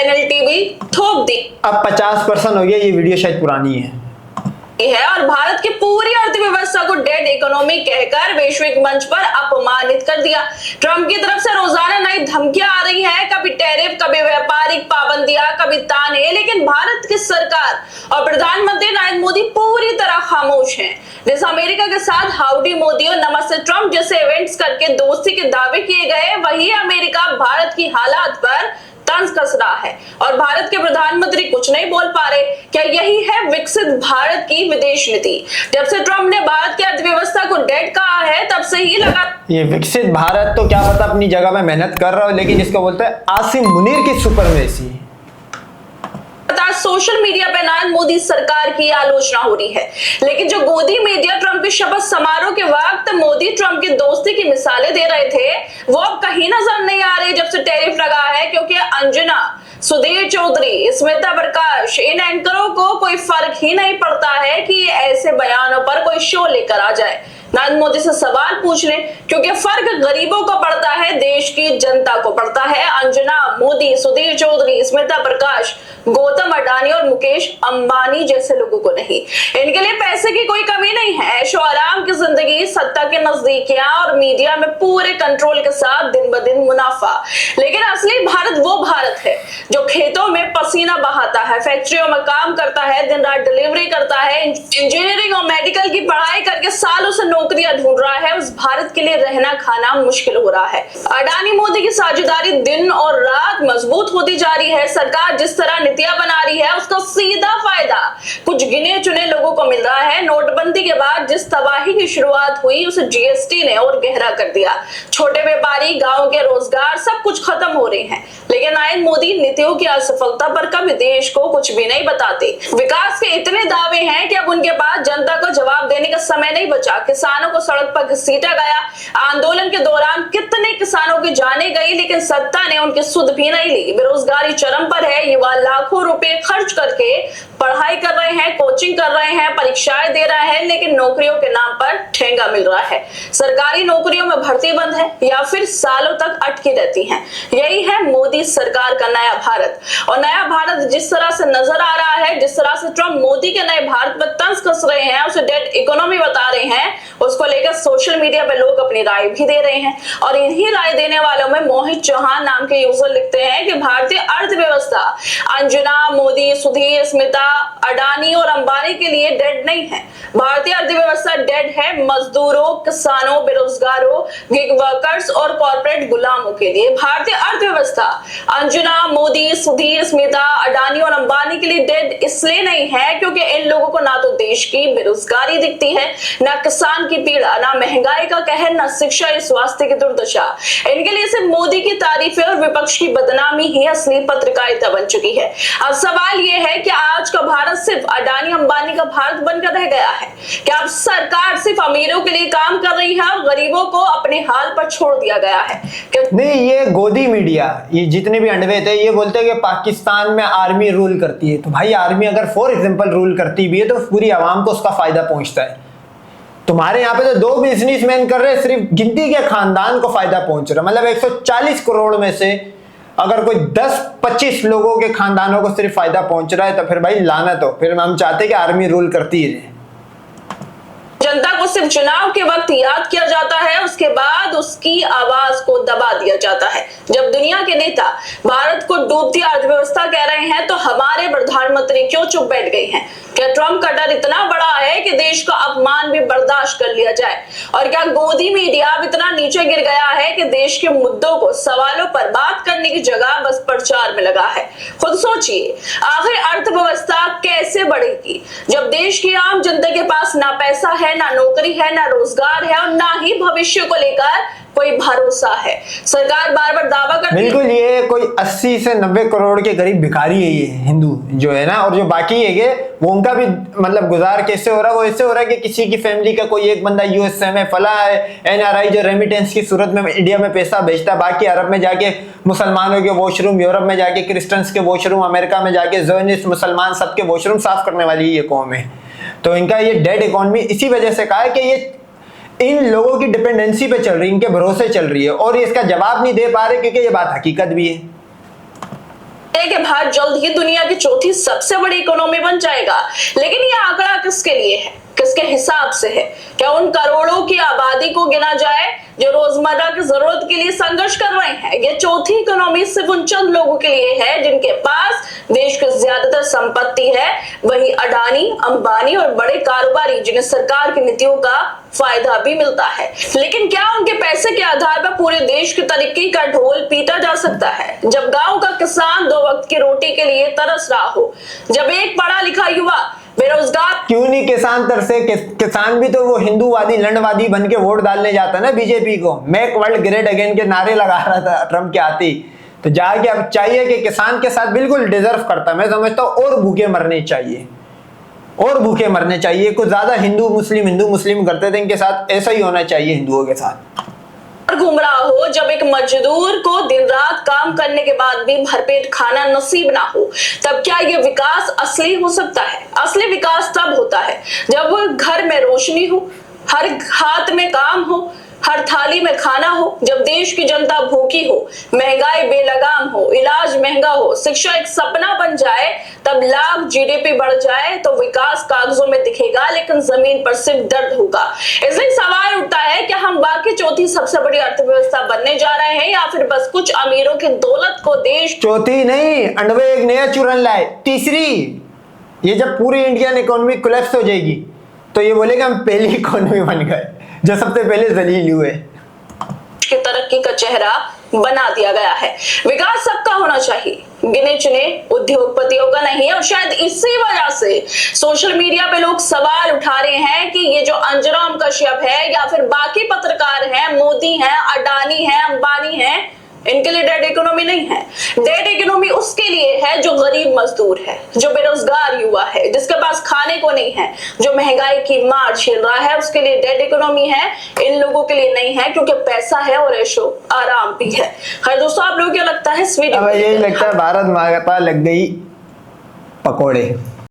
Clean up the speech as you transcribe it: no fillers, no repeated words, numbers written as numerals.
Penalty भी थोप दी अब 50% हो गया, ये वीडियो शायद पुरानी है और भारत की पूरी अर्थव्यवस्था को डेड इकोनॉमी कहकर वैश्विक मंच पर अपमानित कर दिया। ट्रंप की तरफ से रोजाना नई धमकियां आ रही हैं, कभी टैरिफ, कभी व्यापारिक पाबंदियां, कभी ताने, लेकिन भारत की सरकार और प्रधानमंत्री नरेंद्र मोदी पूरी तरह खामोश हैं। जैसे अमेरिका के साथ हाउडी मोदी और नमस्ते ट्रंप जैसे इवेंट्स करके दोस्ती के दावे किए गए, वही अमेरिका भारत की हालात पर तंज कस रहा है और भारत के प्रधानमंत्री कुछ नहीं बोल पा रहे। क्या यही है विकसित भारत की विदेश नीति? जब से ट्रंप ने भारत की अर्थव्यवस्था को डेड कहा है, तब से ही लगा ये विकसित भारत तो क्या पता अपनी जगह में मेहनत कर रहा हो, लेकिन इसको बोलते हैं आसिम मुनीर की सुपरमेसी। सोशल मीडिया पे नरेंद्र मोदी सरकार की आलोचना हो रही है, लेकिन जो गोदी मीडिया ट्रंप के शपथ समारोह के वक्त मोदी ट्रंप की दोस्ती की मिसालें दे रहे थे, वो अब कहीं नजर नहीं आ रही जब से टैरिफ लगा है। क्योंकि अंजना, सुधीर चौधरी, स्मिता प्रकाश, इन एंकरों को कोई फर्क ही नहीं पड़ता है कि ऐसे बयानों पर कोई शो लेकर आ जाए। नरेंद्र मोदी से सवाल पूछ लें, क्योंकि फर्क गरीबों को पड़ता है, देश की जनता को पड़ता है। अंजना, मोदी, सुधीर चौधरी, स्मिता प्रकाश, गौतम अडानी और मुकेश अंबानी जैसे लोगों को नहीं। इनके लिए पैसे की कोई कमी नहीं है। ऐशो आराम की जिंदगी, सत्ता के नजदीकियां और मीडिया में पूरे कंट्रोल के साथ दिन ब दिन मुनाफा। लेकिन असली भारत वो भारत है जो खेतों में पसीना बहाता है, फैक्ट्रियों में काम करता है, दिन रात डिलीवरी करता है, इंजीनियरिंग और मेडिकल की पढ़ाई करके सालों से नौकरियां ढूंढ रहा है। उस भारत के लिए रहना खाना मुश्किल हो रहा है। अडानी मोदी की साझेदारी दिन और रात मजबूत होती जा रही है। सरकार जिस तरह नीतियां बना रही है, उसका सीधा फायदा कुछ गिने चुने लोगों को मिल रहा है। नोटबंदी के बाद जिस तबाही की शुरुआत हुई, उसे जीएसटी ने और गहरा कर दिया। छोटे व्यापारी, गांव के रोजगार, सब कुछ खत्म हो रहे हैं। लेकिन नरेंद्र मोदी नीतियों की असफलता पर कभी देश को कुछ भी नहीं बताते। विकास के इतने दावे हैं कि अब उनके पास जनता को जवाब देने का समय नहीं बचा। किसानों को सड़क पर घसीटा गया। आंदोलन के दौरान कितने किसानों की जाने गई, लेकिन सत्ता ने उनकी सुध भी नहीं ली। बेरोजगारी चरम पर है। युवा लाखों रुपए खर्च करके पढ़ाई कर रहे हैं, कोचिंग कर रहे हैं, परीक्षाएं दे रहे हैं, लेकिन नौकरियों के नाम पर ठेंगा मिल रहा है। सरकारी नौकरियों में भर्ती बंद है या फिर सालों तक अटकी रहती है। यही है मोदी सरकार का नया भारत। और नया भारत जिस तरह से नजर आ रहा है, जिस तरह से ट्रंप मोदी के नए भारत पर तंज कस रहे हैं, उसे डेड इकोनॉमी बता रहे हैं, उसको लेकर सोशल मीडिया पे लोग अपनी राय भी दे रहे हैं। और इन्हीं राय देने वालों में मोहित चौहान नाम के यूजर लिखते हैं कि भारतीय अर्थव्यवस्था अंजना, मोदी, सुधीर, स्मिता, अडानी और अंबानी के लिए डेड नहीं है। भारतीय अर्थव्यवस्था डेड है मजदूरों, किसानों, बेरोजगारों, गिग वर्कर्स और कॉर्पोरेट गुलामों के लिए। भारतीय अर्थव्यवस्था अंजना, मोदी, सुधीर, स्मिता, अडानी और अंबानी के लिए डेड इसलिए नहीं है क्योंकि इन लोगों को ना तो देश की बेरोजगारी दिखती है, ना किसान की पीड़ा, ना महंगाई का कहर, ना शिक्षा या स्वास्थ्य की दुर्दशा। इनके लिए सिर्फ मोदी की तारीफें और विपक्ष की बदनामी ही असली पत्रकारिता बन चुकी है। अब सवाल यह है कि आज का भारत सिर्फ अडानी अंबानी का भारत बनकर रह गया है? क्या अब सरकार सिर्फ अमीरों के लिए काम कर रही है और गरीबों को अपने हाल पर छोड़ दिया गया है? नहीं, ये गोदी मीडिया, ये जितने भी अंडवे थे, ये बोलते हैं कि पाकिस्तान में आर्मी रूल करती है। तो भाई आर्मी अगर फॉर एग्जांपल रूल करती भी है तो पूरी आवाम को उसका फायदा पहुंचता है। तुम्हारे यहाँ पे तो 2 बिजनेसमैन कर रहे हैं, सिर्फ गिनती के खानदान को फायदा पहुंच रहा है। मतलब 140 करोड़ में से अगर कोई 10-25 लोगों के खानदानों को सिर्फ फायदा पहुंच रहा है तो फिर भाई लानत हो। फिर हम चाहते हैं कि आर्मी रूल करती रहे। जनता को सिर्फ चुनाव के वक्त याद किया जाता है, उसके बाद उसकी आवाज को दबा दिया जाता है। जब दुनिया के नेता भारत को डूबती अर्थव्यवस्था कह रहे हैं तो हमारे प्रधानमंत्री क्यों चुप बैठ गए हैं? क्या ट्रंप का डर इतना बड़ा है कि देश का अपमान भी बर्दाश्त कर लिया जाए? और क्या गोदी मीडिया अब इतना नीचे गिर गया है कि देश के मुद्दों को, सवालों पर बात करने की जगह बस प्रचार में लगा है? खुद सोचिए, आखिर अर्थव्यवस्था कैसे बढ़ेगी जब देश की आम जनता के पास ना पैसा है, ना नौकरी है, ना रोजगार है और ना ही भविष्य को लेकर कोई भरोसा है? सरकार बार बार दावा करती है। बिल्कुल, ये कोई 80 से 90 करोड़ के करीब भिखारी है ये हिंदू जो है ना, और जो बाकी है वो उनका भी मतलब गुजार कैसे हो रहा है? वो ऐसे हो रहा है कि किसी की फैमिली का कोई एक बंदा यूएसए में फला है, एनआरआई जो रेमिटेंस की सूरत में इंडिया में पैसा भेजता है, बाकी अरब में जाके मुसलमानों के वॉशरूम, यूरोप में जाके क्रिश्चियंस के वॉशरूम, अमेरिका में जाके ज़ोनिस्ट मुसलमान सबके वॉशरूम साफ करने वाली ये कौम है। तो इनका ये डेड इकोनॉमी इसी वजह से कहा है कि ये इन लोगों की डिपेंडेंसी पे चल रही है, इनके भरोसे चल रही है, और इसका जवाब नहीं दे पा रहे क्योंकि ये बात हकीकत भी है। के भारत जल्द ही दुनिया की चौथी सबसे बड़ी इकोनॉमी बन जाएगा। लेकिन ये आंकड़ा किसके लिए है, किसके हिसाब से है? क्या उन करोड़ों की आबादी को गिना जाए जो रोजमर्रा की जरूरत के लिए संघर्ष कर रहे हैं? ये चौथी इकोनॉमी सिर्फ उन चंद लोगों के लिए है जिनके पास देश की ज्यादातर संपत्ति है, वही अडानी, अंबानी और बड़े कारोबारी जिन्हें सरकार की नीतियों का फायदा भी मिलता है। लेकिन क्या उनके पैसे के आधार पर पूरे देश की तरक्की का ढोल पीटा जा सकता है? जब गांव का किसान 2 वक्त की रोटी के लिए तरस रहा हो, जब एक पढ़ा लिखा युवा बेरोजगार, क्यों नहीं किसान तरसे? किसान भी तो वो हिंदूवादी लंडवादी बन के वोट डालने जाता है ना बीजेपी को। मेक वर्ल्ड ग्रेट अगेन के नारे लगा रहा था ट्रम्प के आते ही। तो जाके अब चाहिए कि किसान के साथ बिल्कुल डिजर्व करता, मैं समझता हूँ, और भूखे मरने चाहिए, और भूखे मरने चाहिए। कुछ ज्यादा हिंदू मुस्लिम करते थे, इनके साथ ऐसा ही होना चाहिए हिंदुओं के साथ। घूम रहा हो, जब एक मजदूर को दिन रात काम करने के बाद भी भरपेट खाना नसीब ना हो, तब क्या ये विकास असली हो सकता है? असली विकास तब होता है जब घर में रोशनी हो, हर हाथ में काम हो, हर थाली में खाना हो, जब देश की जनता भूखी हो, महंगाई बेलगाम हो, इलाज महंगा हो, शिक्षा एक सपना बन जाए, तब लाख जीडीपी बढ़ जाए तो विकास कागजों में दिखेगा, लेकिन जमीन पर सिर्फ दर्द होगा। इसलिए सवाल उठता है कि हम बाकी चौथी सबसे बड़ी अर्थव्यवस्था बनने जा रहे हैं या फिर बस कुछ अमीरों की दौलत को देश। चौथी नहीं, अंडवे एक नया चूरन लाए, तीसरी। ये जब पूरी इंडियन इकोनॉमी कोलैप्स हो जाएगी तो ये बोलेगा हम पहली इकोनॉमी बन गए जो सबसे पहले जलील हुए। की तरक्की का चेहरा बना दिया गया है। विकास सबका होना चाहिए, गिने चुने उद्योगपतियों का नहीं है। और शायद इसी वजह से सोशल मीडिया पे लोग सवाल उठा रहे हैं कि ये जो अंजराम कश्यप है या फिर बाकी पत्रकार हैं, मोदी हैं, अडानी हैं, अंबानी हैं, इनके लिए डेड इकोनॉमी नहीं है। डेड इकोनॉमी उसके लिए है जो गरीब मजदूर है, जो बेरोजगार युवा है, जिसके पास खाने को नहीं है, जो महंगाई की मार झेल रहा है, उसके लिए डेड इकोनॉमी है। इन लोगों के लिए नहीं है, क्योंकि पैसा है और ऐशो आराम भी है। खैर दोस्तों, आप लोगों को क्या लगता है? अब यही लगता है भारत माता लग गई पकोड़े।